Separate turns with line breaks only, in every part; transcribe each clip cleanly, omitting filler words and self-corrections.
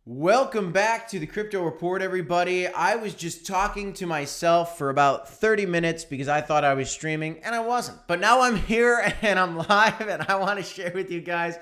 Welcome back to the Crypto Report, everybody. I was just talking to myself for about 30 minutes because I thought I was streaming and I wasn't. But now I'm here and I'm live and I want to share with you guys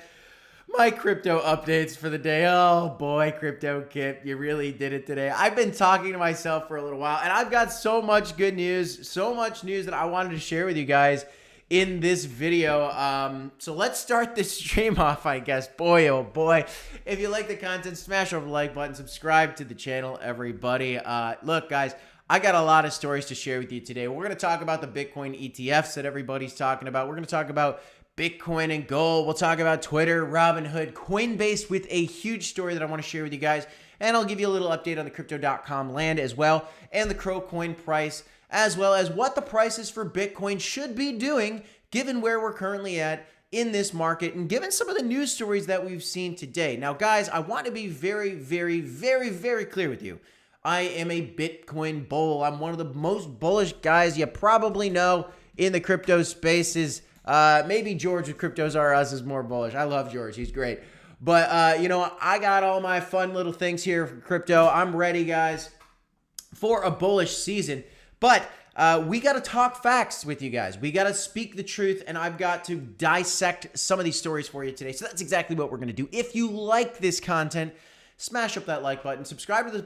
my crypto updates for the day. Oh boy, Crypto Kip, you really did it today. I've been talking to myself for a little while and I've got so much good news, so much news that I wanted to share with you guys in this video. So let's start this stream off, I guess. Boy, oh boy. If you like the content, smash over the like button, subscribe to the channel, everybody. Look, guys, I got a lot of stories to share with you today. We're going to talk about the Bitcoin ETFs that everybody's talking about. We're going to talk about Bitcoin and gold. We'll talk about Twitter, Robinhood, Coinbase with a huge story that I want to share with you guys. And I'll give you a little update on the Cryptocom land as well, and the Crow coin price, as well as what the prices for Bitcoin should be doing given where we're currently at in this market and given some of the news stories that we've seen today. Now, guys, I want to be very, very, very, very clear with you. I am a Bitcoin bull. I'm one of the most bullish guys you probably know in the crypto spaces. Maybe George with Cryptos R Us is more bullish. I love George. He's great. But, I got all my fun little things here for crypto. I'm ready, guys, for a bullish season. But we got to talk facts with you guys. We got to speak the truth, and I've got to dissect some of these stories for you today. So that's exactly what we're going to do. If you like this content, smash up that like button, subscribe to the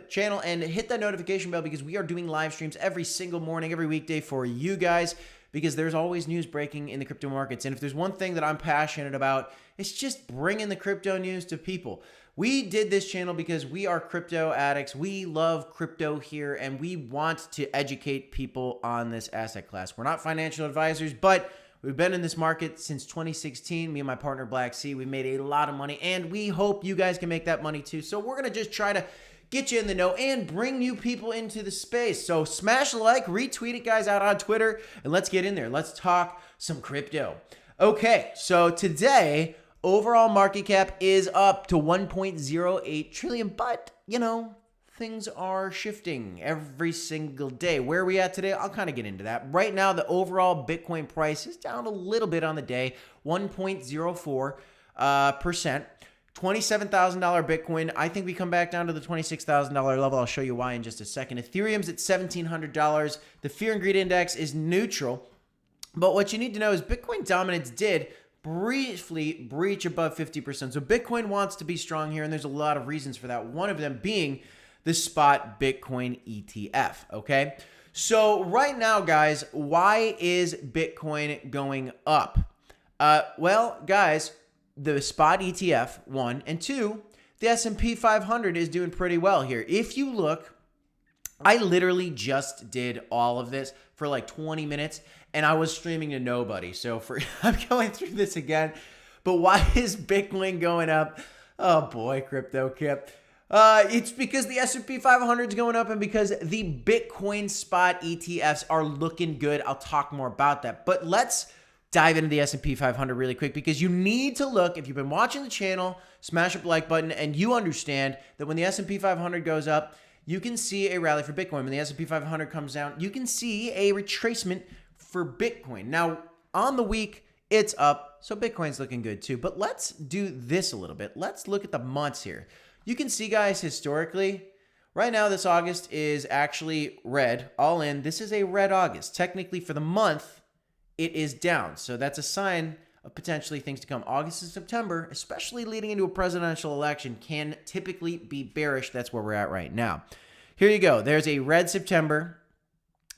channel, and hit that notification bell because we are doing live streams every single morning, every weekday for you guys, because there's always news breaking in the crypto markets. And if there's one thing that I'm passionate about, it's just bringing the crypto news to people. We did this channel because we are crypto addicts. We love crypto here, and we want to educate people on this asset class. We're not financial advisors, but we've been in this market since 2016. Me and my partner, Black Sea, we made a lot of money, and we hope you guys can make that money too. So we're going to just try to get you in the know and bring new people into the space. So smash a like, retweet it, guys, out on Twitter, and let's get in there. Let's talk some crypto. Okay, so today, overall market cap is up to 1.08 trillion, but, things are shifting every single day. Where are we at today? I'll kind of get into that. Right now, the overall Bitcoin price is down a little bit on the day, 1.04%. $27,000 Bitcoin. I think we come back down to the $26,000 level. I'll show you why in just a second. Ethereum's at $1,700. The Fear and Greed Index is neutral. But what you need to know is Bitcoin dominance did briefly breach above 50%. So Bitcoin wants to be strong here, and there's a lot of reasons for that. One of them being the Spot Bitcoin ETF, okay? So right now, guys, why is Bitcoin going up? Well, guys, the Spot ETF, 1, and 2, the S&P 500 is doing pretty well here. If you look, I literally just did all of this for like 20 minutes, and I was streaming to nobody. So I'm going through this again. But why is Bitcoin going up? Oh boy, Crypto Kip. It's because the S&P 500 is going up and because the Bitcoin Spot ETFs are looking good. I'll talk more about that. But let's dive into the S&P 500 really quick, because you need to look. If you've been watching the channel, smash up the like button, and you understand that when the S&P 500 goes up, you can see a rally for Bitcoin. When the S&P 500 comes down, you can see a retracement for Bitcoin. Now, on the week, it's up, so Bitcoin's looking good too. But let's do this a little bit. Let's look at the months here. You can see, guys, historically, right now, this August is actually red, all in. This is a red August. Technically, for the month, it is down. So that's a sign of potentially things to come. August and September, especially leading into a presidential election, can typically be bearish. That's where we're at right now. Here you go. There's a red September.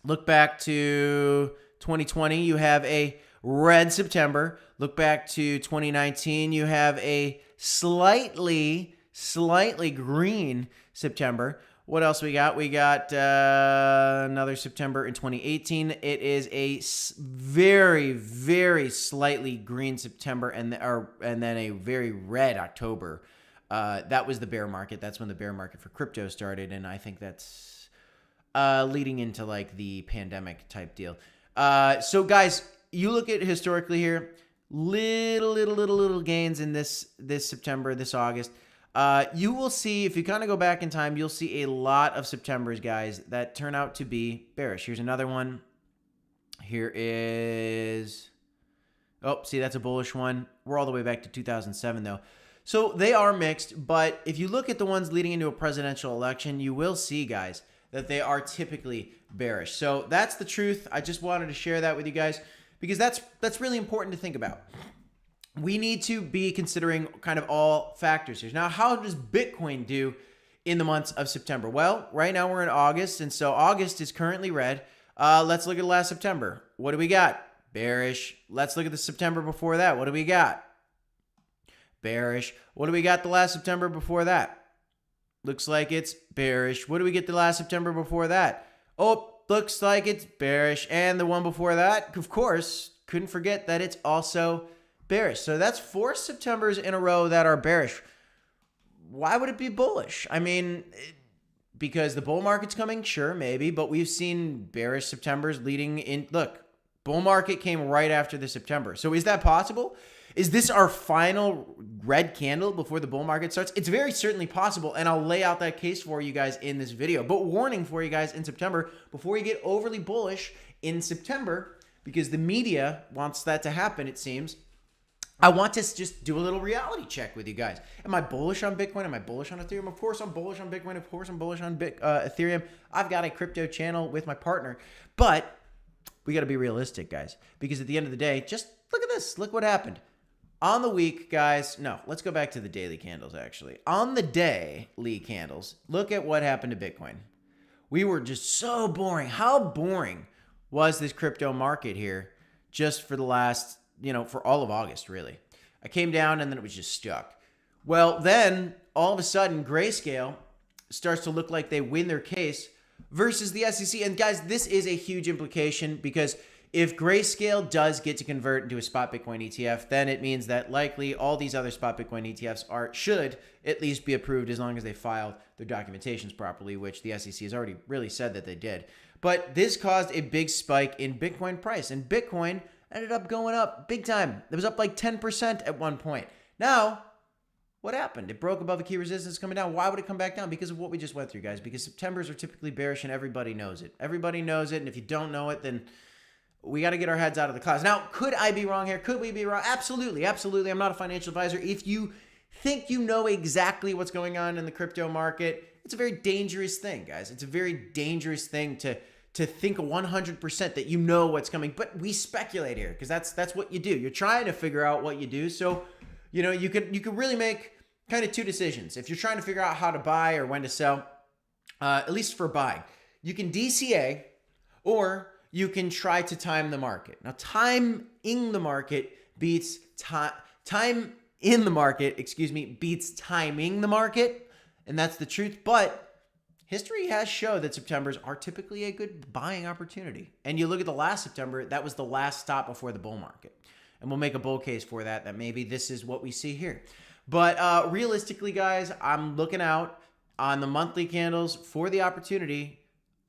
Look back to 2020. You have a red September. Look back to 2019. You have a slightly green September. What else we got? We got another September in 2018. It is a very, very slightly green September and then a very red October. That was the bear market. That's when the bear market for crypto started, and I think that's leading into like the pandemic type deal. So guys, you look at historically here, little gains in this September, this August. You will see, if you kind of go back in time, you'll see a lot of Septembers, guys, that turn out to be bearish. Here's another one. Here is, oh, see, that's a bullish one. We're all the way back to 2007, though. So they are mixed, but if you look at the ones leading into a presidential election, you will see, guys, that they are typically bearish. So that's the truth. I just wanted to share that with you guys because that's really important to think about. We need to be considering kind of all factors here. Now, how does Bitcoin do in the months of September? Well, right now we're in August, and so August is currently red. Let's look at last September. What do we got? Bearish. Let's look at the September before that. What do we got? Bearish. What do we got the last September before that? Looks like it's bearish. What do we get the last September before that? Oh, looks like it's bearish. And the one before that, of course, couldn't forget that it's also bearish. So that's 4 Septembers in a row that are bearish. Why would it be bullish? I mean, because the bull market's coming? Sure, maybe. But we've seen bearish Septembers leading in. Look, bull market came right after the September. So is that possible? Is this our final red candle before the bull market starts? It's very certainly possible, and I'll lay out that case for you guys in this video. But warning for you guys in September, before you get overly bullish in September, because the media wants that to happen, it seems, I want to just do a little reality check with you guys. Am I bullish on Bitcoin? Am I bullish on Ethereum? Of course I'm bullish on Bitcoin. Of course I'm bullish on Ethereum. I've got a crypto channel with my partner, but we got to be realistic, guys, because at the end of the day, just look at this. Look what happened. On the week, guys, no, let's go back to the daily candles, actually. On the daily candles, look at what happened to Bitcoin. We were just so boring. How boring was this crypto market here just for the last, for all of August, really? I came down and then it was just stuck. Well, then all of a sudden, Grayscale starts to look like they win their case versus the SEC. And guys, this is a huge implication because if Grayscale does get to convert into a Spot Bitcoin ETF, then it means that likely all these other Spot Bitcoin ETFs should at least be approved as long as they filed their documentations properly, which the SEC has already really said that they did. But this caused a big spike in Bitcoin price, and Bitcoin ended up going up big time. It was up like 10% at one point. Now, what happened? It broke above the key resistance coming down. Why would it come back down? Because of what we just went through, guys. Because Septembers are typically bearish and everybody knows it. Everybody knows it, and if you don't know it, then we got to get our heads out of the clouds. Now, could I be wrong here? Could we be wrong? Absolutely, absolutely. I'm not a financial advisor. If you think you know exactly what's going on in the crypto market, it's a very dangerous thing, guys. It's a very dangerous thing to think 100% that you know what's coming. But we speculate here because that's what you do. You're trying to figure out what you do. So, you could really make kind of two decisions. If you're trying to figure out how to buy or when to sell, at least for buying, you can DCA or you can try to time the market. Now, time in the market beats timing the market, and that's the truth. But history has showed that Septembers are typically a good buying opportunity. And you look at the last September, that was the last stop before the bull market. And we'll make a bull case for that maybe this is what we see here. But realistically, guys, I'm looking out on the monthly candles for the opportunity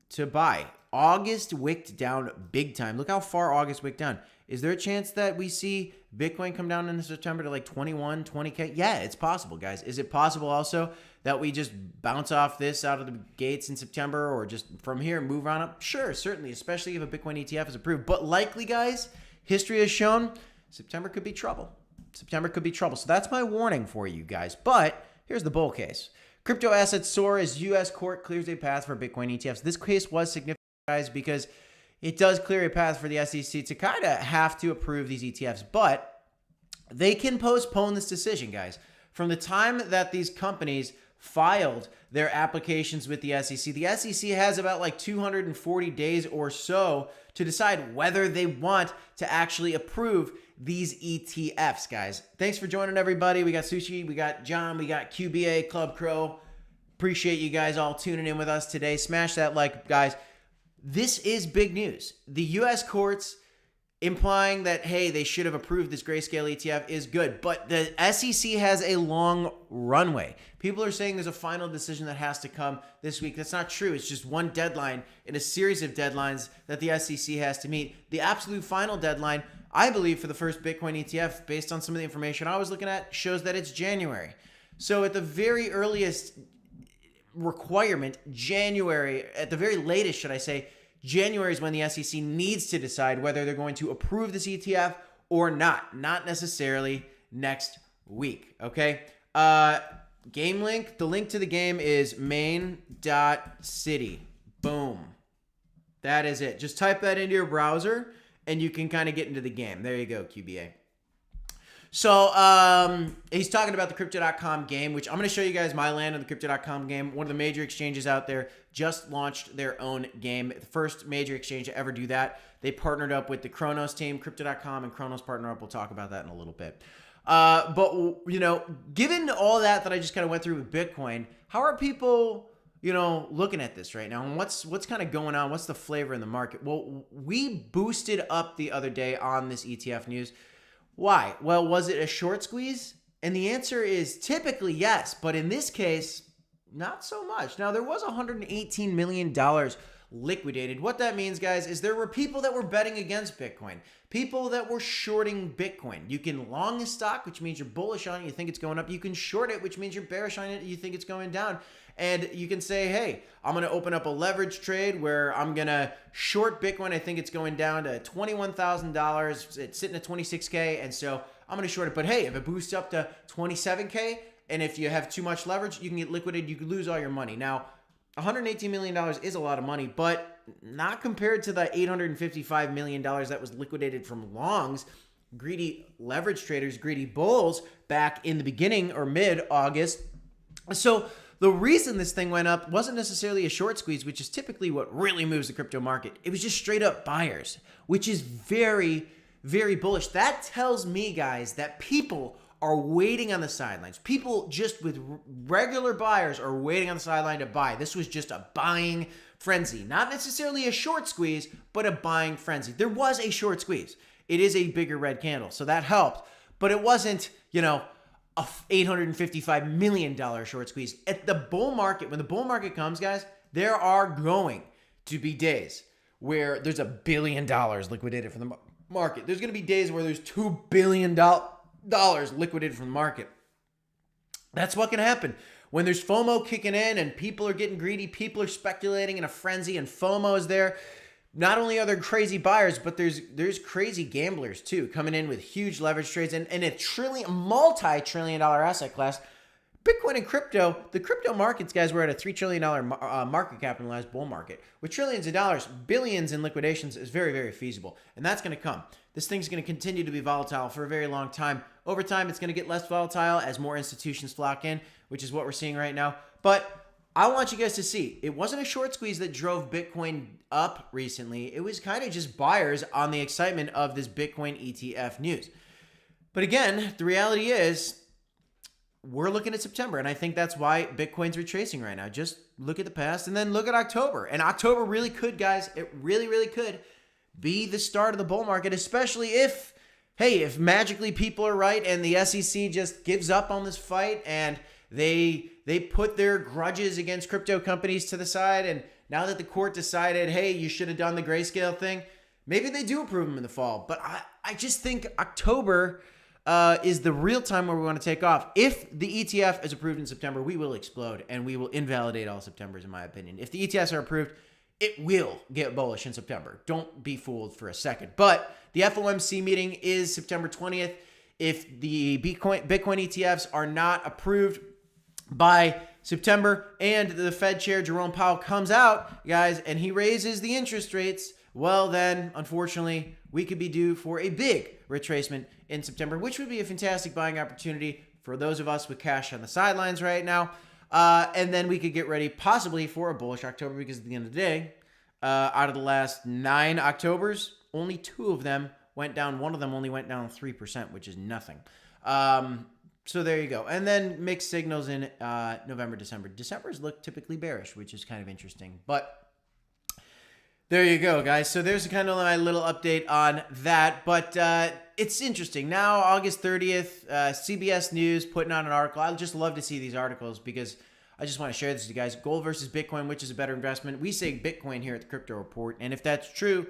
to buy. August wicked down big time. Look how far August wicked down. Is there a chance that we see Bitcoin come down in September to like 21, 20K? Yeah, it's possible, guys. Is it possible also that we just bounce off this out of the gates in September or just from here move on up? Sure, certainly, especially if a Bitcoin ETF is approved. But likely, guys, history has shown September could be trouble. September could be trouble. So that's my warning for you guys. But here's the bull case. Crypto assets soar as U.S. court clears a path for Bitcoin ETFs. This case was significant, guys, because it does clear a path for the SEC to kind of have to approve these ETFs, but they can postpone this decision, guys. From the time that these companies filed their applications with the SEC has about like 240 days or so to decide whether they want to actually approve these ETFs, guys. Thanks for joining, everybody. We got Sushi, we got John, we got QBA, Club Crow. Appreciate you guys all tuning in with us today. Smash that like, guys. This is big news. The U.S. courts implying that, hey, they should have approved this Grayscale ETF is good, but the SEC has a long runway. People are saying there's a final decision that has to come this week. That's not true. It's just one deadline in a series of deadlines that the SEC has to meet. The absolute final deadline, I believe, for the first Bitcoin ETF, based on some of the information I was looking at, shows that it's January. So at the very earliest requirement, January, at the very latest, should I say, January is when the SEC needs to decide whether they're going to approve this ETF or not necessarily next week, okay? Game link. The link to the game is main.city. Boom. That is it. Just type that into your browser and you can kind of get into the game. There you go, QBA. So he's talking about the Crypto.com game, which I'm going to show you guys my land on the Crypto.com game. One of the major exchanges out there just launched their own game. The first major exchange to ever do that. They partnered up with the Cronos team. Crypto.com and Cronos partner up. We'll talk about that in a little bit. But, you know, given all that I just kind of went through with Bitcoin, how are people, you know, looking at this right now? And what's kind of going on? What's the flavor in the market? Well, we boosted up the other day on this ETF news. Why? Well, was it a short squeeze? And the answer is typically yes, but in this case, not so much. Now, there was $118 million liquidated. What that means, guys, is there were people that were betting against Bitcoin, people that were shorting Bitcoin. You can long a stock, which means you're bullish on it, you think it's going up. You can short it, which means you're bearish on it, you think it's going down. And you can say, hey, I'm going to open up a leverage trade where I'm going to short Bitcoin. I think it's going down to $21,000. It's sitting at 26K. And so I'm going to short it. But hey, if it boosts up to 27K, and if you have too much leverage, you can get liquidated. You could lose all your money. Now, $118 million is a lot of money, but not compared to the $855 million that was liquidated from longs, greedy leverage traders, greedy bulls back in the beginning or mid-August. So the reason this thing went up wasn't necessarily a short squeeze, which is typically what really moves the crypto market. It was just straight up buyers, which is very, very bullish. That tells me, guys, that people are waiting on the sidelines. People just with regular buyers are waiting on the sideline to buy. This was just a buying frenzy. Not necessarily a short squeeze, but a buying frenzy. There was a short squeeze. It is a bigger red candle, so that helped. But it wasn't, you know, a $855 million short squeeze. At the bull market, when the bull market comes, guys, there are going to be days where there's $1 billion liquidated from the market. There's going to be days where there's $2 billion liquidated from the market. That's what can happen. When there's FOMO kicking in and people are getting greedy, people are speculating in a frenzy and FOMO is there. Not only are there crazy buyers, but there's crazy gamblers too, coming in with huge leverage trades and a multi-trillion dollar asset class. Bitcoin and crypto, the crypto markets, guys, were at a $3 trillion market capitalized bull market. With trillions of dollars, billions in liquidations is very, very feasible. And that's going to come. This thing's going to continue to be volatile for a very long time. Over time, it's going to get less volatile as more institutions flock in, which is what we're seeing right now. But I want you guys to see, it wasn't a short squeeze that drove Bitcoin up recently. It was kind of just buyers on the excitement of this Bitcoin ETF news. But again, the reality is we're looking at September, and I think that's why Bitcoin's retracing right now. Just look at the past and then look at October. And October really could, guys, it really, really could be the start of the bull market, especially if, hey, if magically people are right and the SEC just gives up on this fight and they put their grudges against crypto companies to the side, and now that the court decided, hey, you should have done the grayscale thing, maybe they do approve them in the fall. But I just think October is the real time where we want to take off. If the ETF is approved in September, we will explode, and we will invalidate all Septembers, in my opinion. If the ETFs are approved, it will get bullish in September. Don't be fooled for a second. But the FOMC meeting is September 20th. If the Bitcoin ETFs are not approved by September and the Fed chair Jerome Powell comes out, guys, and he raises the interest rates, well then, unfortunately, we could be due for a big retracement in September, which would be a fantastic buying opportunity for those of us with cash on the sidelines right now. And then we could get ready possibly for a bullish October, because at the end of the day, out of the last 9 Octobers, only 2 of them went down. One of them only went down 3%, which is nothing. So there you go. And then mixed signals in November, December. December's look typically bearish, which is kind of interesting. But there you go, guys. So there's kind of my little update on that. But it's interesting. Now, August 30th, CBS News putting out an article. I just love to see these articles because I just want to share this with you guys. Gold versus Bitcoin, which is a better investment? We say Bitcoin here at the Crypto Report. And if that's true,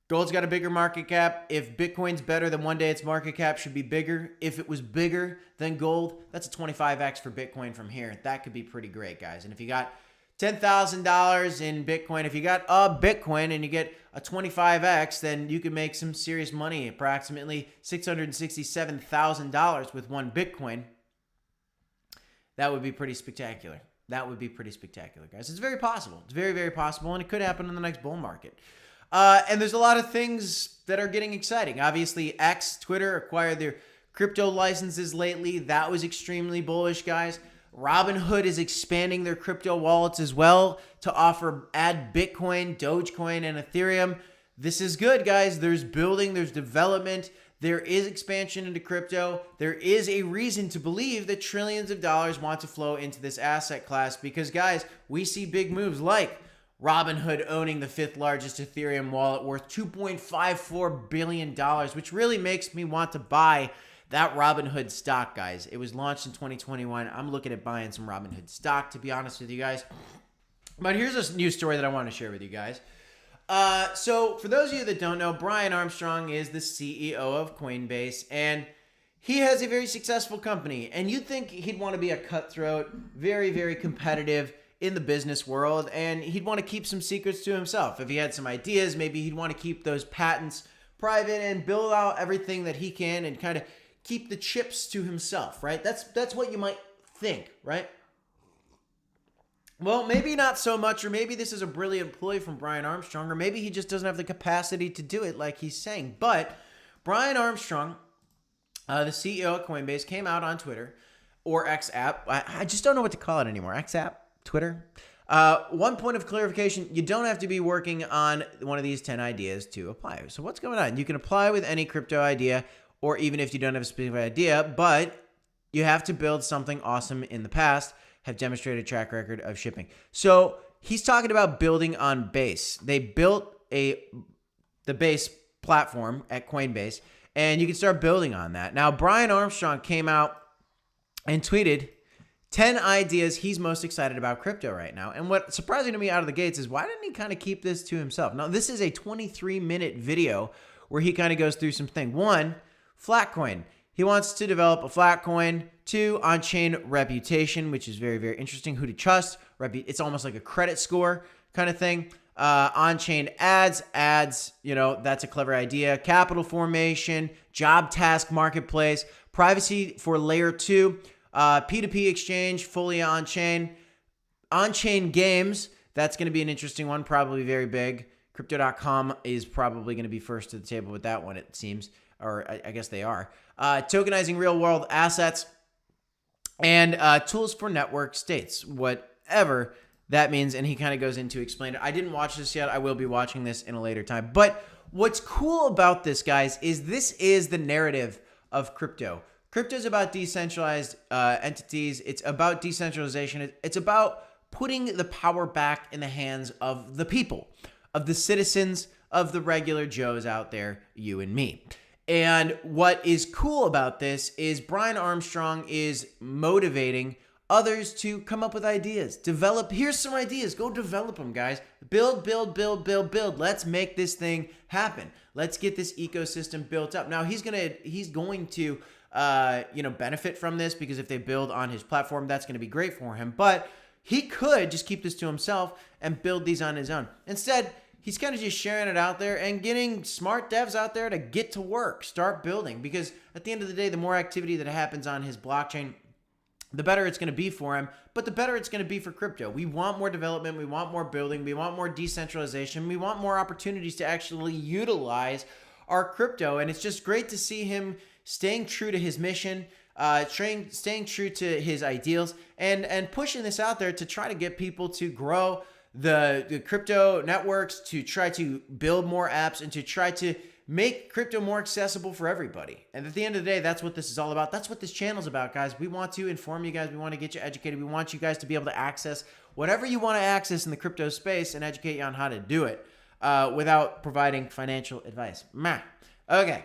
gold's got a bigger market cap. If Bitcoin's better, then one day its market cap should be bigger. If it was bigger than gold, that's a 25x for Bitcoin from here. That could be pretty great, guys. And if you got $10,000 in Bitcoin, if you got a Bitcoin and you get a 25x, then you can make some serious money, approximately $667,000 with one Bitcoin. That would be pretty spectacular. That would be pretty spectacular, guys. It's very possible. It's very, very possible, and it could happen in the next bull market. And there's a lot of things that are getting exciting. Obviously, Twitter acquired their crypto licenses lately. That was extremely bullish, guys. Robinhood is expanding their crypto wallets as well to add Bitcoin, Dogecoin, and Ethereum. This is good, guys. There's building, there's development. There is expansion into crypto. There is a reason to believe that trillions of dollars want to flow into this asset class because, guys, we see big moves like Robinhood owning the 5th largest Ethereum wallet worth $2.54 billion, which really makes me want to buy that Robinhood stock, guys. It was launched in 2021. I'm looking at buying some Robinhood stock, to be honest with you guys. But here's a news story that I want to share with you guys. So for those of you that don't know, Brian Armstrong is the CEO of Coinbase, and he has a very successful company. And you'd think he'd want to be a cutthroat, very, very competitive in the business world, and he'd want to keep some secrets to himself. If he had some ideas, maybe he'd want to keep those patents private and build out everything that he can and kind of keep the chips to himself, right? That's what you might think, right? Well, maybe not so much, or maybe this is a brilliant ploy from Brian Armstrong, or maybe he just doesn't have the capacity to do it like he's saying. But Brian Armstrong, the CEO of Coinbase, came out on Twitter, or X app. I just don't know what to call it anymore. X app? Twitter? One point of clarification, you don't have to be working on one of these 10 ideas to apply. So what's going on? You can apply with any crypto idea, or even if you don't have a specific idea, but you have to build something awesome in the past, have demonstrated a track record of shipping. So he's talking about building on Base. They built the Base platform at Coinbase, and you can start building on that. Now, Brian Armstrong came out and tweeted 10 ideas he's most excited about crypto right now. And what's surprising to me out of the gates is why didn't he kind of keep this to himself? Now, this is a 23-minute video where he kind of goes through some things. 1, Flatcoin. He wants to develop a flat coin. 2, on-chain reputation, which is very, very interesting. Who to trust. It's almost like a credit score kind of thing. On-chain ads, that's a clever idea. Capital formation, job task marketplace, privacy for layer 2, P2P exchange, fully on-chain. On-chain games, that's going to be an interesting one, probably very big. Crypto.com is probably going to be first to the table with that one, it seems. Or I guess they are. Tokenizing real-world assets and tools for network states, whatever that means. And he kind of goes into explain it. I didn't watch this yet. I will be watching this in a later time. But what's cool about this, guys, is this is the narrative of crypto. Crypto is about decentralized entities. It's about decentralization. It's about putting the power back in the hands of the people, of the citizens, of the regular Joes out there, you and me. And what is cool about this is Brian Armstrong is motivating others to come up with ideas. Here's some ideas. Go develop them, guys. Build. Let's make this thing happen. Let's get this ecosystem built up. Now, he's going to benefit from this because if they build on his platform, that's going to be great for him. But he could just keep this to himself and build these on his own. Instead, he's kind of just sharing it out there and getting smart devs out there to get to work, start building. Because at the end of the day, the more activity that happens on his blockchain, the better it's going to be for him, but the better it's going to be for crypto. We want more development. We want more building. We want more decentralization. We want more opportunities to actually utilize our crypto. And it's just great to see him staying true to his mission, staying true to his ideals, and pushing this out there to try to get people to grow the crypto networks, to try to build more apps, and to try to make crypto more accessible for everybody. And at the end of the day, that's what this is all about. That's what this channel is about, guys. We want to inform you guys. We want to get you educated. We want you guys to be able to access whatever you want to access in the crypto space and educate you on how to do it without providing financial advice. Okay.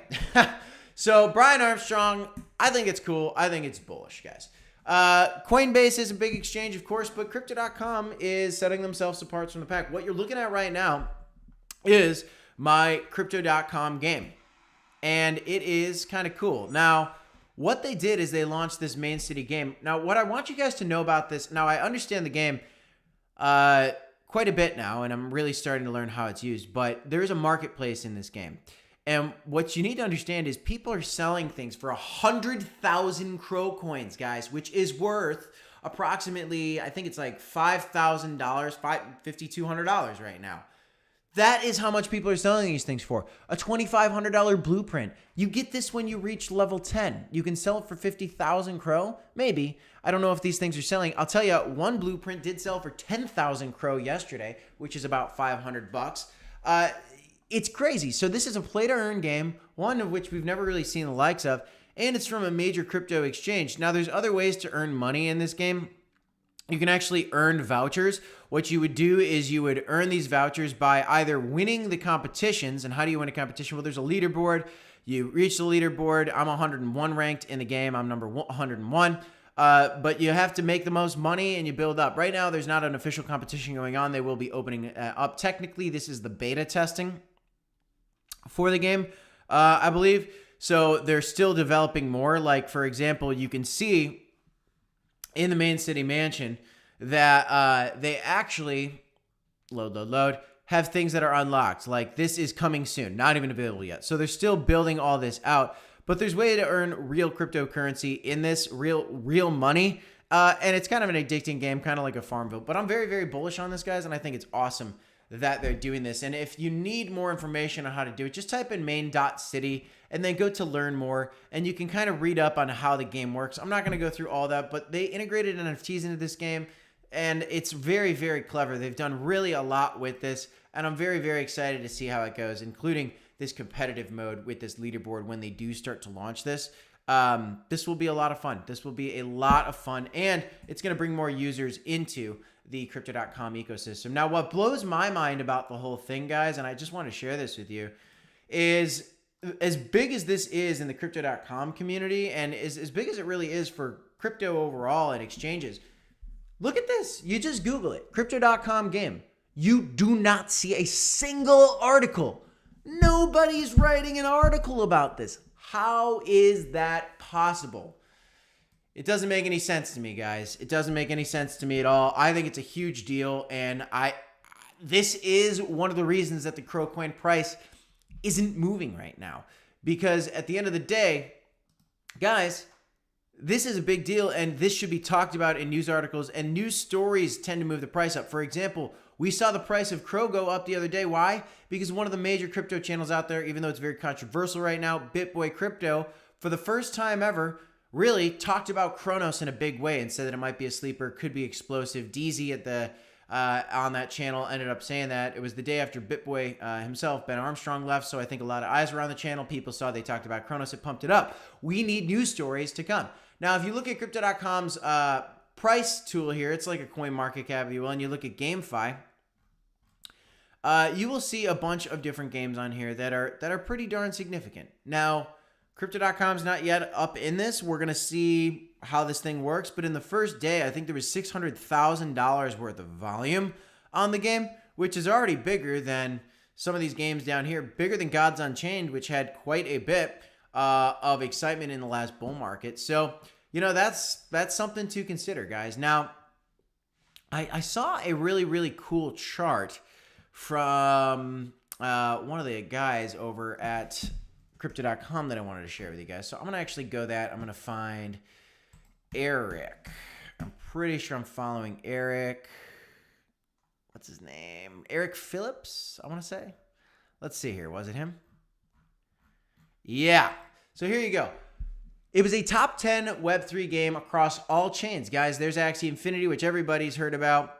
So Brian Armstrong, I think it's cool. I think it's bullish, guys. Coinbase is a big exchange, of course, but Crypto.com is setting themselves apart from the pack. What you're looking at right now is my Crypto.com game, and it is kind of cool. Now, what they did is they launched this main city game. Now, what I want you guys to know about this, now I understand the game quite a bit now, and I'm really starting to learn how it's used, but there is a marketplace in this game. And what you need to understand is people are selling things for 100,000 Crow coins, guys, which is worth approximately, I think it's like $5,000, $5,200 right now. That is how much people are selling these things for. A $2,500 blueprint. You get this when you reach level 10. You can sell it for 50,000 Crow, maybe. I don't know if these things are selling. I'll tell you, one blueprint did sell for 10,000 Crow yesterday, which is about $500. It's crazy. So this is a play-to-earn game, one of which we've never really seen the likes of, and it's from a major crypto exchange. Now, there's other ways to earn money in this game. You can actually earn vouchers. What you would do is you would earn these vouchers by either winning the competitions. And how do you win a competition? Well, there's a leaderboard. You reach the leaderboard. I'm 101 ranked in the game. I'm number 101. But you have to make the most money and you build up. Right now, there's not an official competition going on. They will be opening up. Technically, this is the beta testing for the game, I believe. So they're still developing more. Like, for example, you can see in the main city mansion that they actually, load, have things that are unlocked. Like, this is coming soon, not even available yet. So they're still building all this out. But there's a way to earn real cryptocurrency in this, real money. And it's kind of an addicting game, kind of like a Farmville. But I'm very, very bullish on this, guys, and I think it's awesome that they're doing this. And if you need more information on how to do it, just type in main.city and then go to learn more, and you can kind of read up on how the game works. I'm not going to go through all that, but they integrated NFTs into this game, and it's very, very clever. They've done really a lot with this, and I'm very, very excited to see how it goes, including this competitive mode with this leaderboard when they do start to launch this. This will be a lot of fun. This will be a lot of fun, and it's going to bring more users into the Crypto.com ecosystem. Now, what blows my mind about the whole thing, guys, and I just want to share this with you, is as big as this is in the Crypto.com community, and as big as it really is for crypto overall and exchanges, look at this. You just Google it, Crypto.com Game. You do not see a single article. Nobody's writing an article about this. How is that possible? It doesn't make any sense to me, guys. It doesn't make any sense to me at all. I think it's a huge deal, and this is one of the reasons that the Crow coin price isn't moving right now. Because at the end of the day, guys, this is a big deal, and this should be talked about in news articles, and news stories tend to move the price up. For example, we saw the price of Crow go up the other day. Why? Because one of the major crypto channels out there, even though it's very controversial right now, BitBoy Crypto, for the first time ever, really talked about Cronos in a big way and said that it might be a sleeper, could be explosive. DZ at the on that channel ended up saying that. It was the day after BitBoy himself, Brian Armstrong, left, so I think a lot of eyes were on the channel. People saw they talked about Cronos. It pumped it up. We need news stories to come. Now, if you look at Crypto.com's price tool here, it's like a coin market cap, if you will, and you look at GameFi, you will see a bunch of different games on here that are pretty darn significant. Now, Crypto.com's not yet up in this. We're going to see how this thing works. But in the first day, I think there was $600,000 worth of volume on the game, which is already bigger than some of these games down here, bigger than Gods Unchained, which had quite a bit of excitement in the last bull market. So, you know, that's something to consider, guys. Now, I saw a really, really cool chart from one of the guys over at Crypto.com that I wanted to share with you guys. So I'm going to actually go that. I'm going to find Eric. I'm pretty sure I'm following Eric. What's his name? Eric Phillips, I want to say. Let's see here. Was it him? Yeah. So here you go. It was a top 10 Web3 game across all chains. Guys, there's Axie Infinity, which everybody's heard about.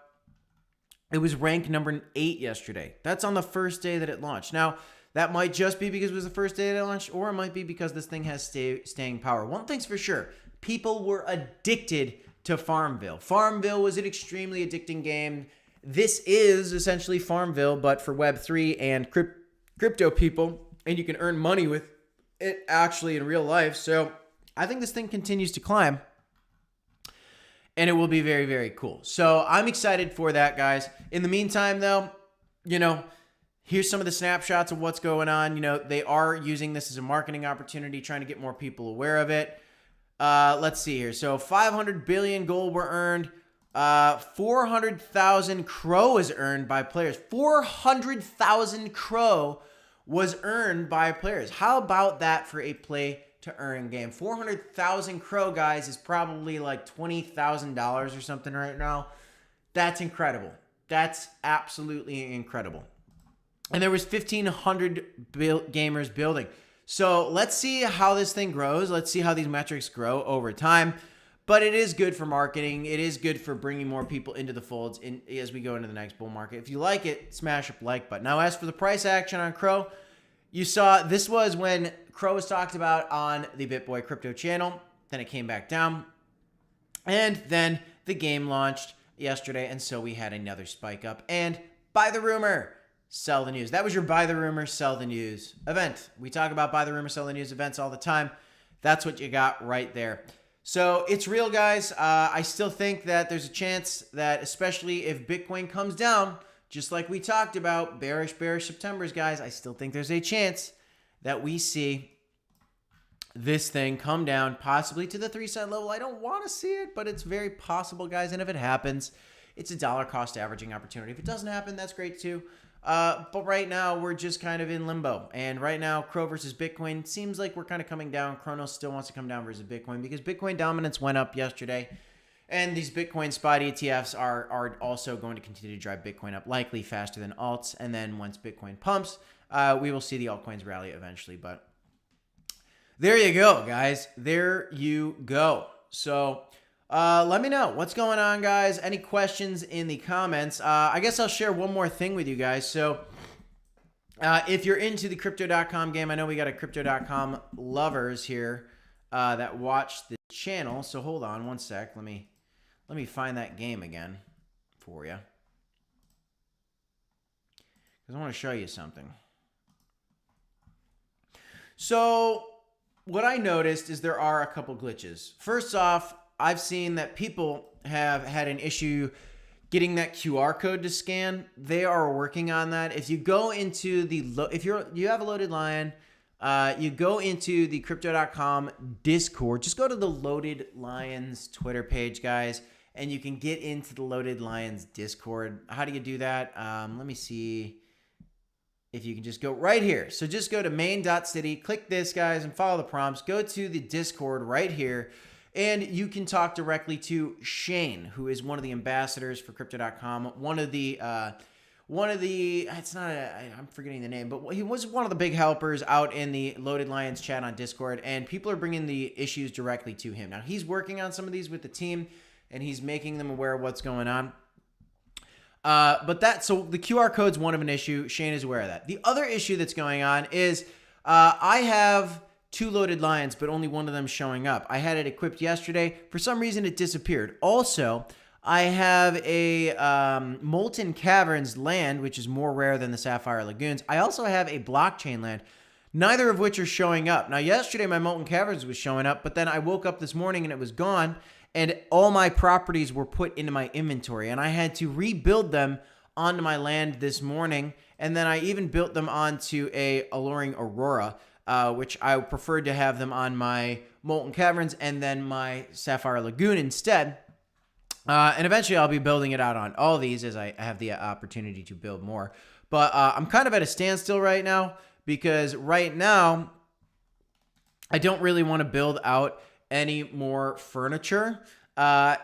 It was ranked number 8 yesterday. That's on the first day that it launched. Now, that might just be because it was the first day that it launched, or it might be because this thing has staying power. One thing's for sure. People were addicted to Farmville. Farmville was an extremely addicting game. This is essentially Farmville, but for Web3 and crypto people, and you can earn money with it actually in real life. So I think this thing continues to climb, and it will be very, very cool. So I'm excited for that, guys. In the meantime, though, you know, here's some of the snapshots of what's going on. You know, they are using this as a marketing opportunity, trying to get more people aware of it. Let's see here. So 500 billion gold were earned. 400,000 Crow is earned by players. 400,000 Crow was earned by players. How about that for a play to earn game? 400,000 Crow, guys, is probably like $20,000 or something right now. That's incredible. That's absolutely incredible. And there was 1,500 gamers building. So let's see how this thing grows. Let's see how these metrics grow over time. But it is good for marketing. It is good for bringing more people into the folds as we go into the next bull market. If you like it, smash up like button. Now, as for the price action on Crow, you saw this was when Crow was talked about on the BitBoy crypto channel. Then it came back down. And then the game launched yesterday. And so we had another spike up. And buy the rumor, sell the news. That was your buy the rumor, sell the news event. We talk about buy the rumor, sell the news events all the time. That's what you got right there. So it's real, guys. I still think that there's a chance that, especially if Bitcoin comes down, just like we talked about, bearish Septembers, guys, I still think there's a chance that we see this thing come down possibly to the 3-cent level. I don't want to see it, but it's very possible, guys. And if it happens, it's a dollar cost averaging opportunity. If it doesn't happen, that's great too. But right now, we're just kind of in limbo. And right now, Crow versus Bitcoin seems like we're kind of coming down. Cronos still wants to come down versus Bitcoin because Bitcoin dominance went up yesterday. And these Bitcoin spot ETFs are also going to continue to drive Bitcoin up, likely faster than alts. And then once Bitcoin pumps, we will see the altcoins rally eventually. But there you go, guys. There you go. So let me know what's going on, guys. Any questions in the comments? I guess I'll share one more thing with you guys. So if you're into the Crypto.com game, I know we got a Crypto.com lovers here that watch the channel. So hold on one sec. Let me find that game again for you, because I want to show you something. So what I noticed is there are a couple glitches. First off, I've seen that people have had an issue getting that QR code to scan. They are working on that. If you go into if you have a Loaded Lion, you go into the Crypto.com Discord. Just go to the Loaded Lions Twitter page, guys, and you can get into the Loaded Lions Discord. How do you do that? Let me see if you can just go right here. So just go to main.city, click this, guys, and follow the prompts. Go to the Discord right here. And you can talk directly to Shane, who is one of the ambassadors for Crypto.com. I'm forgetting the name, but he was one of the big helpers out in the Loaded Lions chat on Discord, and people are bringing the issues directly to him. Now, he's working on some of these with the team, and he's making them aware of what's going on. So the QR code's one of an issue. Shane is aware of that. The other issue that's going on is I have 2 Loaded Lions, but only one of them showing up. I had it equipped yesterday. For some reason, it disappeared. Also, I have a Molten Caverns land, which is more rare than the Sapphire Lagoons. I also have a blockchain land, neither of which are showing up. Now, yesterday, my Molten Caverns was showing up, but then I woke up this morning and it was gone, and all my properties were put into my inventory, and I had to rebuild them onto my land this morning, and then I even built them onto a Alluring Aurora, which I preferred to have them on my Molten Caverns and then my Sapphire Lagoon instead. And eventually I'll be building it out on all these as I have the opportunity to build more. But I'm kind of at a standstill right now because right now I don't really want to build out any more furniture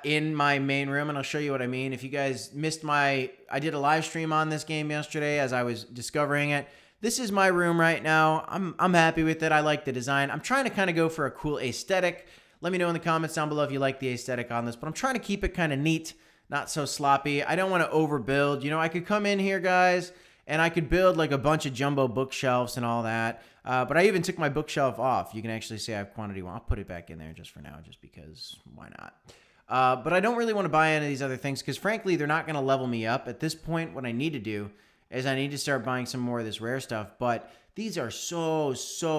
in my main room. And I'll show you what I mean. If you guys missed I did a live stream on this game yesterday as I was discovering it. This is my room right now. I'm happy with it. I like the design. I'm trying to kind of go for a cool aesthetic. Let me know in the comments down below if you like the aesthetic on this, but I'm trying to keep it kind of neat, not so sloppy. I don't want to overbuild. You know, I could come in here, guys, and I could build like a bunch of jumbo bookshelves and all that. But I even took my bookshelf off. You can actually see I have quantity one. I'll put it back in there just for now, just because why not? But I don't really want to buy any of these other things because, frankly, they're not going to level me up. At this point, what I need to do is I need to start buying some more of this rare stuff. But these are so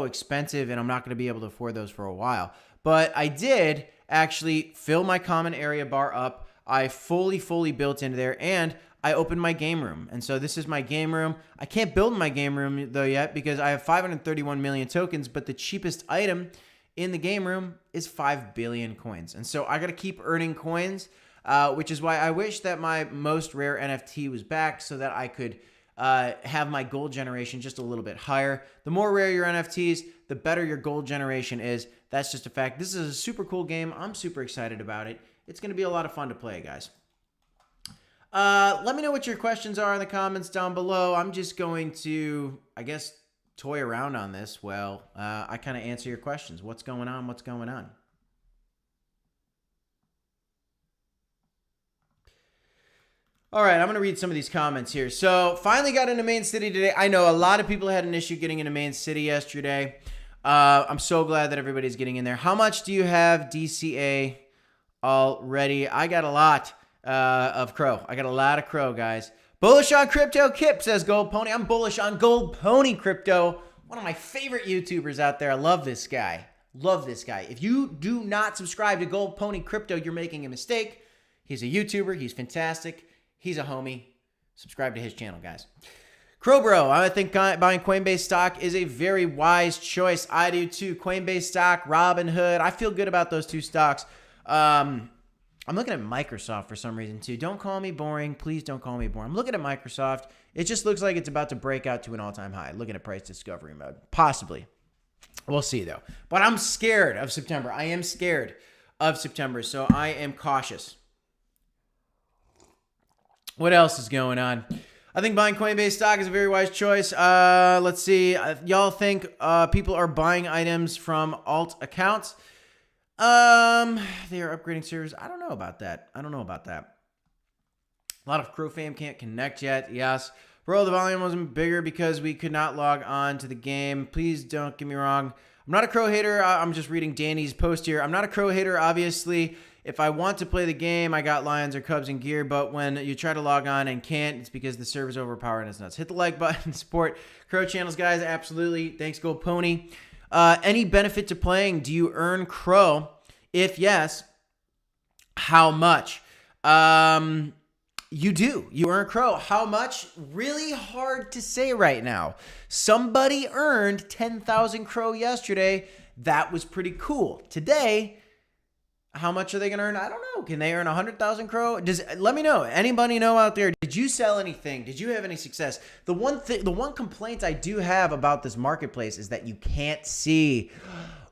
expensive, and I'm not going to be able to afford those for a while. But I did actually fill my common area bar up. I fully built into there, and I opened my game room. And so this is my game room. I can't build my game room, though, yet because I have 531 million tokens, but the cheapest item in the game room is 5 billion coins. And so I got to keep earning coins, which is why I wish that my most rare NFT was back so that I could have my gold generation just a little bit higher. The more rare your NFTs, the better your gold generation is. That's just a fact. This is a super cool game. I'm super excited about it. It's going to be a lot of fun to play, guys. Let me know what your questions are in the comments down below. I'm just going to, I guess, toy around on this. Well, I kind of answer your questions. What's going on? What's going on? All right, I'm going to read some of these comments here. So, finally got into Main City today. I know a lot of people had an issue getting into Main City yesterday. I'm so glad that everybody's getting in there. How much do you have DCA already? I got a lot of Crow. I got a lot of Crow, guys. Bullish on crypto, Kip, says Gold Pony. I'm bullish on Gold Pony Crypto. One of my favorite YouTubers out there. I love this guy. Love this guy. If you do not subscribe to Gold Pony Crypto, you're making a mistake. He's a YouTuber. He's fantastic. He's a homie. Subscribe to his channel, guys. Crowbro, I think buying Coinbase stock is a very wise choice. I do too. Coinbase stock, Robinhood. I feel good about those two stocks. I'm looking at Microsoft for some reason too. Don't call me boring. Please don't call me boring. I'm looking at Microsoft. It just looks like it's about to break out to an all-time high. Looking at price discovery mode. Possibly. We'll see though. But I'm scared of September. I am scared of September, so I am cautious. What else is going on? I think buying Coinbase stock is a very wise choice. Let's see. Y'all think people are buying items from alt accounts? They are upgrading servers. I don't know about that. A lot of Crow fam can't connect yet. Yes. Bro, the volume wasn't bigger because we could not log on to the game. Please don't get me wrong. I'm not a Crow hater. I'm just reading Danny's post here. I'm not a Crow hater, obviously. If I want to play the game, I got Lions or Cubs in gear, but when you try to log on and can't, it's because the server's overpowered and it's nuts. Hit the like button, support Crow channels, guys. Absolutely. Thanks, Gold Pony. Any benefit to playing? Do you earn Crow? If yes, how much? You do. You earn Crow. How much? Really hard to say right now. Somebody earned 10,000 Crow yesterday. That was pretty cool. Today, how much are they going to earn? I don't know. Can they earn 100,000 Crow? Let me know. Anybody know out there? Did you sell anything? Did you have any success? The one complaint I do have about this marketplace is that you can't see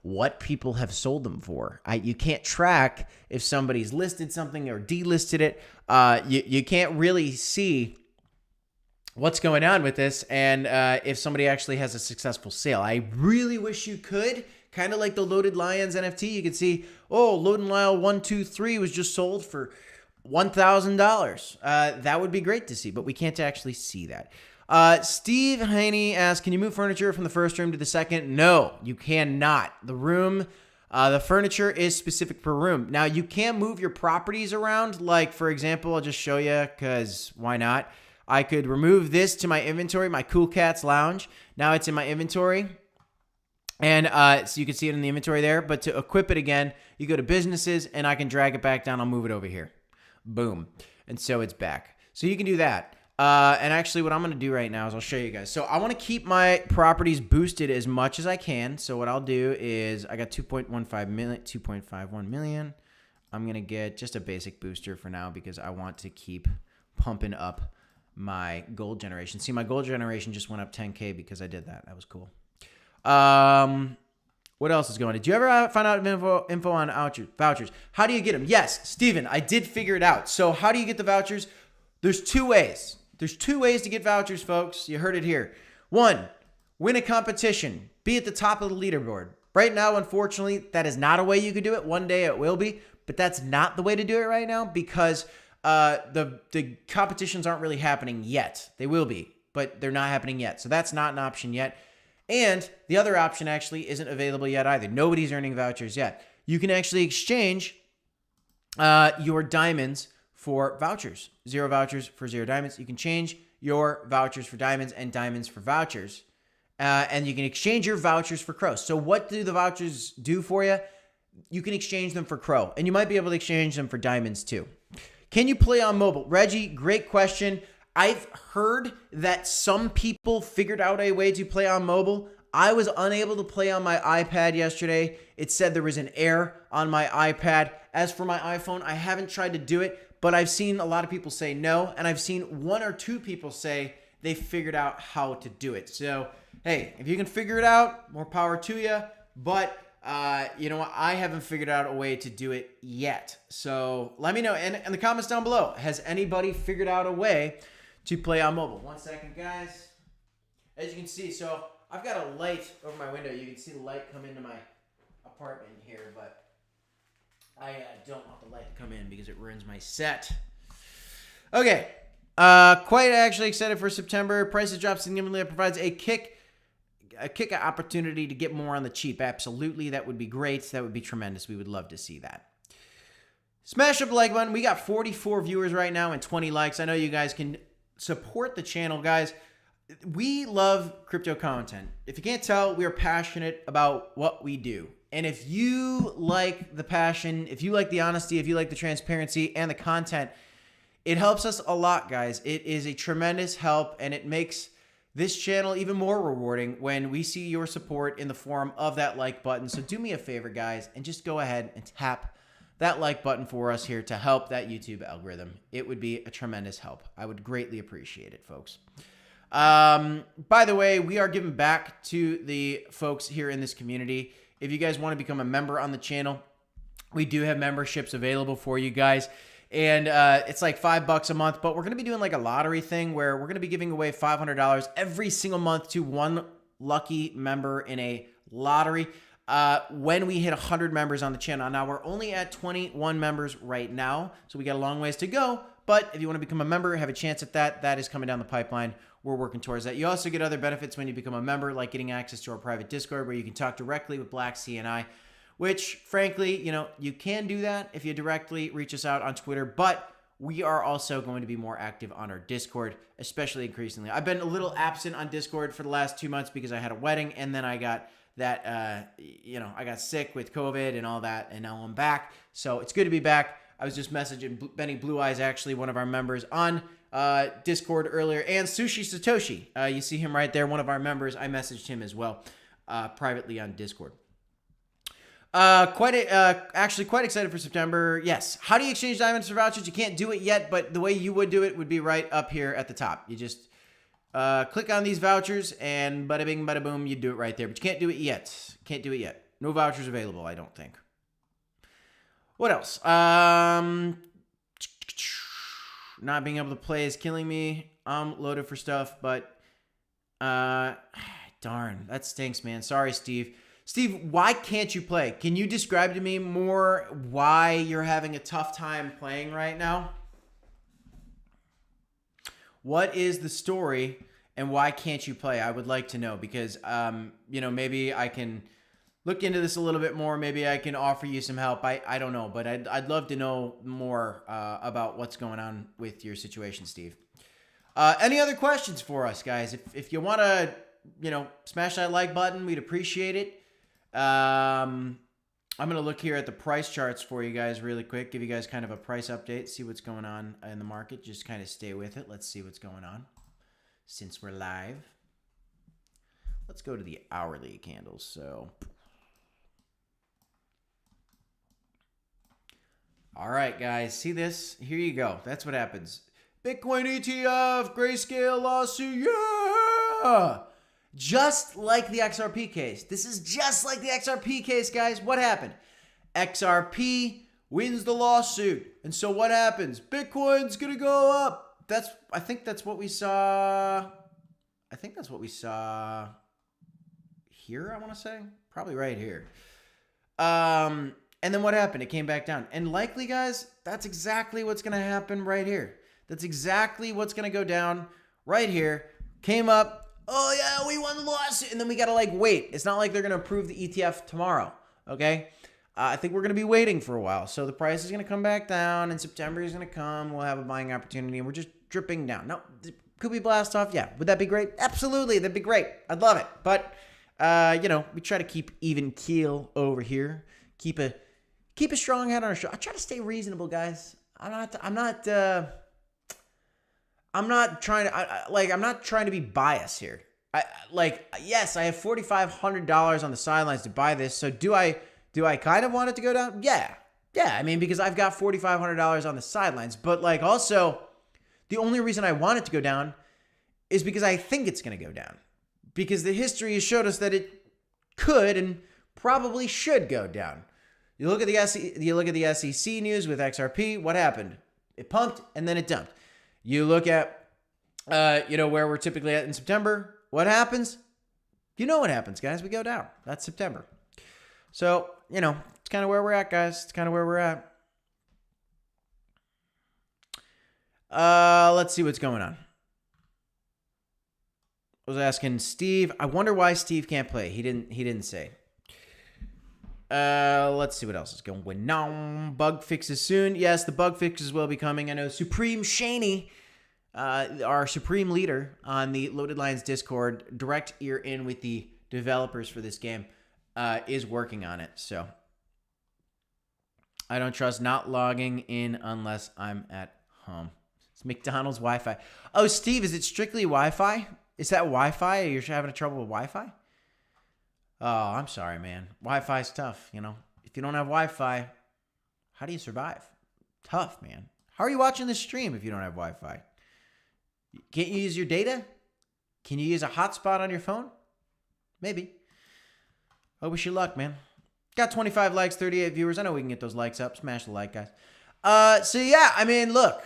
what people have sold them for. You can't track if somebody's listed something or delisted it. You can't really see what's going on with this and if somebody actually has a successful sale. I really wish you could. Kind of like the Loaded Lions NFT. You can see, oh, Loaded Lion 123 was just sold for $1,000. That would be great to see, but we can't actually see that. Steve Haney asks, can you move furniture from the first room to the second? No, you cannot. The furniture is specific per room. Now, you can move your properties around. Like, for example, I'll just show you because why not? I could remove this to my inventory, my Cool Cats Lounge. Now it's in my inventory. And so you can see it in the inventory there. But to equip it again, you go to businesses and I can drag it back down. I'll move it over here. Boom. And so it's back. So you can do that. And actually what I'm going to do right now is I'll show you guys. So I want to keep my properties boosted as much as I can. So what I'll do is I got 2.51 million. I'm going to get just a basic booster for now because I want to keep pumping up my gold generation. See, my gold generation just went up 10K because I did that. That was cool. What else is going on? Did you ever find out info on vouchers? How do you get them? Yes, Steven, I did figure it out. So how do you get the vouchers? There's two ways. There's two ways to get vouchers, folks. You heard it here. One, win a competition. Be at the top of the leaderboard. Right now, unfortunately, that is not a way you could do it. One day it will be, but that's not the way to do it right now because the competitions aren't really happening yet. They will be, but they're not happening yet. So that's not an option yet. And the other option actually isn't available yet either. Nobody's earning vouchers yet. You can actually exchange your diamonds for vouchers. 0 vouchers for 0 diamonds. You can change your vouchers for diamonds and diamonds for vouchers. And you can exchange your vouchers for Crow. So what do the vouchers do for you? You can exchange them for Crow. And you might be able to exchange them for diamonds too. Can you play on mobile? Reggie, great question. I've heard that some people figured out a way to play on mobile. I was unable to play on my iPad yesterday. It said there was an error on my iPad. As for my iPhone, I haven't tried to do it, but I've seen a lot of people say no, and I've seen 1 or 2 people say they figured out how to do it. So, hey, if you can figure it out, more power to you. But you know what? I haven't figured out a way to do it yet. So let me know in the comments down below. Has anybody figured out a way to play on mobile? 1 second, guys. As you can see, so I've got a light over my window. You can see the light come into my apartment here, but I don't want the light to come in because it ruins my set. Okay. Quite actually excited for September. Prices drop significantly. It provides a kick opportunity to get more on the cheap. Absolutely. That would be great. That would be tremendous. We would love to see that. Smash up the like button. We got 44 viewers right now and 20 likes. I know you guys can support the channel, guys. We love crypto content. If you can't tell, we are passionate about what we do. And if you like the passion, if you like the honesty, if you like the transparency and the content, it helps us a lot, guys. It is a tremendous help, and it makes this channel even more rewarding when we see your support in the form of that like button. So do me a favor, guys, and just go ahead and tap that like button for us here to help that YouTube algorithm. It would be a tremendous help. I would greatly appreciate it, folks. By the way, we are giving back to the folks here in this community. If you guys want to become a member on the channel, we do have memberships available for you guys. And it's like $5 a month, but we're going to be doing like a lottery thing where we're going to be giving away $500 every single month to one lucky member in a lottery when we hit 100 members on the channel. Now, we're only at 21 members right now, so we got a long ways to go. But if you want to become a member, have a chance at that. That is coming down the pipeline. We're working towards that. You also get other benefits when you become a member, like getting access to our private Discord where you can talk directly with Black C and I, which, frankly, you know, you can do that if you directly reach us out on Twitter, but we are also going to be more active on our Discord, especially increasingly. I've been a little absent on Discord for the last 2 months because I had a wedding, and then I got that, you know, I got sick with COVID and all that, and now I'm back. So it's good to be back. I was just messaging Benny Blue Eyes, actually, one of our members on Discord earlier, and Sushi Satoshi. You see him right there, one of our members. I messaged him as well privately on Discord. Actually quite excited for September. Yes. How do you exchange diamonds for vouchers? You can't do it yet, but the way you would do it would be right up here at the top. You just click on these vouchers and bada bing, bada boom, you do it right there. But you can't do it yet. Can't do it yet. No vouchers available, I don't think. What else? Not being able to play is killing me. I'm loaded for stuff, but darn, that stinks, man. Sorry, Steve. Steve, why can't you play? Can you describe to me more why you're having a tough time playing right now? What is the story and why can't you play? I would like to know because, you know, maybe I can look into this a little bit more. Maybe I can offer you some help. I don't know, but I'd love to know more about what's going on with your situation, Steve. Any other questions for us, guys? If you want to, you know, smash that like button, we'd appreciate it. I'm going to look here at the price charts for you guys really quick, give you guys kind of a price update, see what's going on in the market. Just kind of stay with it. Let's see what's going on since we're live. Let's go to the hourly candles. So, all right, guys, see this? Here you go. That's what happens. Bitcoin ETF, grayscale lawsuit. Yeah. Just like the XRP case. This is just like the XRP case, guys. What happened? XRP wins the lawsuit. And so what happens? Bitcoin's going to go up. I think that's what we saw. I think that's what we saw here, I want to say. Probably right here. And then what happened? It came back down. And likely, guys, that's exactly what's going to happen right here. That's exactly what's going to go down right here. Came up. Oh, yeah, we won the lawsuit. And then we got to, like, wait. It's not like they're going to approve the ETF tomorrow, okay? I think we're going to be waiting for a while. So the price is going to come back down, and September is going to come. We'll have a buying opportunity, and we're just dripping down. No, could we blast off? Yeah. Would that be great? Absolutely. That'd be great. I'd love it. But, you know, we try to keep even keel over here. Keep a strong head on our shoulder. I try to stay reasonable, guys. I'm not trying to be biased here. Yes, I have $4,500 on the sidelines to buy this. So do I kind of want it to go down? Yeah. I mean, because I've got $4,500 on the sidelines, but like also the only reason I want it to go down is because I think it's going to go down. Because the history has showed us that it could and probably should go down. You look at the SEC news with XRP. What happened? It pumped and then it dumped. You look at where we're typically at in September. What happens? You know what happens, guys. We go down. That's September. So, it's kind of where we're at, guys. It's kind of where we're at. Let's see what's going on. I was asking Steve. I wonder why Steve can't play. He didn't say. Let's see what else is going on. Bug fixes soon. Yes, the bug fixes will be coming. I know Supreme Shaney, our supreme leader on the Loaded Lions Discord, direct ear in with the developers for this game, is working on it. So I don't trust not logging in unless I'm at home. It's McDonald's Wi-Fi. Oh, Steve, is it strictly Wi-Fi? Is that Wi-Fi? You're having trouble with Wi-Fi? Oh, I'm sorry, man. Wi-Fi's tough, If you don't have Wi-Fi, how do you survive? Tough, man. How are you watching this stream if you don't have Wi-Fi? Can't you use your data? Can you use a hotspot on your phone? Maybe. Oh, wish you luck, man. Got 25 likes, 38 viewers. I know we can get those likes up. Smash the like, guys. So yeah, look.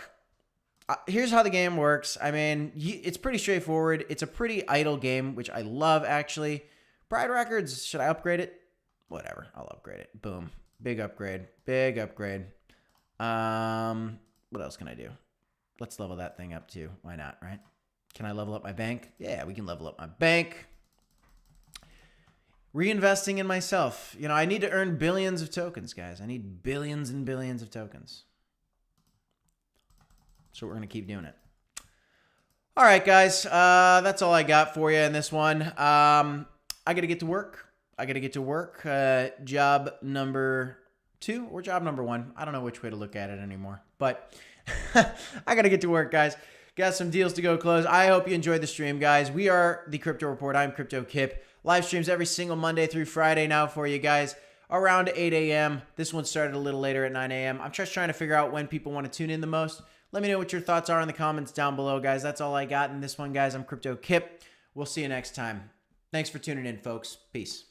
Here's how the game works. It's pretty straightforward. It's a pretty idle game, which I love, actually. Pride Records, should I upgrade it? Whatever, I'll upgrade it. Boom. Big upgrade. Big upgrade. What else can I do? Let's level that thing up too. Why not, right? Can I level up my bank? Yeah, we can level up my bank. Reinvesting in myself. I need to earn billions of tokens, guys. I need billions and billions of tokens. So we're going to keep doing it. All right, guys. That's all I got for you in this one. I got to get to work. Job number 2 or job number 1. I don't know which way to look at it anymore. But I got to get to work, guys. Got some deals to go close. I hope you enjoyed the stream, guys. We are the Crypto Report. I'm Crypto Kip. Live streams every single Monday through Friday now for you guys. Around 8 a.m. This one started a little later at 9 a.m. I'm just trying to figure out when people want to tune in the most. Let me know what your thoughts are in the comments down below, guys. That's all I got in this one, guys. I'm Crypto Kip. We'll see you next time. Thanks for tuning in, folks. Peace.